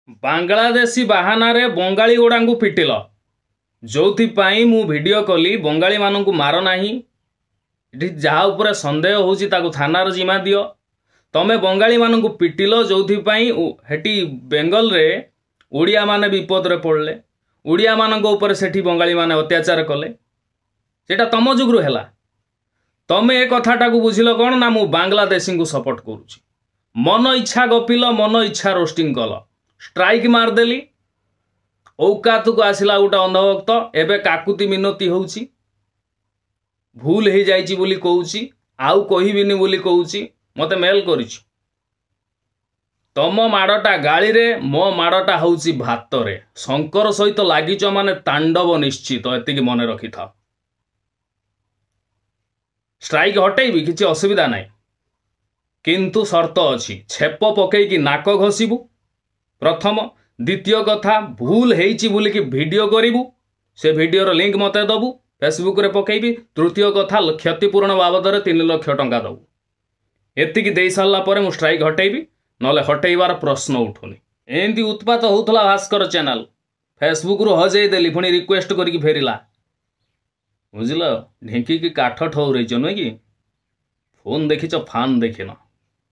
बांग्लादेशी बाहानारे बंगाली गुड़ा पिटिल जो मु वीडियो कली बंगाली मानू मार नाही जहा उपरे संदेह होची ताकू थानार जिमा दियो तमे बंगाली मानू पिटिल जो हेटी बेंगल रे ओडिया माने विपद रे पड़ले ओडिया मानक ऊपर सेठी बंगाली माने अत्याचार कले सेटा तम जुगरु हैला तमे ए कथाटा को बुझिल कोन ना मु बांग्लादेशी को सपोर्ट करूची मन इच्छा गपिल मन इच्छा रोस्टिंग कल स्ट्राइक मारदेली औकात को आसिला गोटे अंधभक्त एबे काकुति मिनती होउची भूल हो जाइची बोली कहूची आउ कहिबिनी बोली कहूची मते मेल करिछि तम माड़टा गाड़ी रे मो माड़टा होउची भात रे शंकर सहित लागिच माने तांडव निश्चित एतिकी मने रखि था स्ट्राइक हटेबी किछि असुविधा नाही किंतु शर्त अछि छेप पकई कि नाक घसीबू प्रथम द्वितीय कथा भूल हेइची बोली कि वीडियो करिबू से वीडियोर लिंक मते दबू फेसबुक रे पकेबी तृतीय कथा क्षतिपूरण बाबद 3 लाख टंका दबू एतिकी दे सारला परे मु स्ट्राइक हटेबी नले हटेइबार प्रश्न उठुनी एंती उत्पात होउथला भास्कर चैनल फेसबुक रु हजेई देली पुणी रिक्वेस्ट करिकी फेरिला बुझिल ढेंकी की काठ ठौ रही नुह कि फोन देखिच फान देखिन।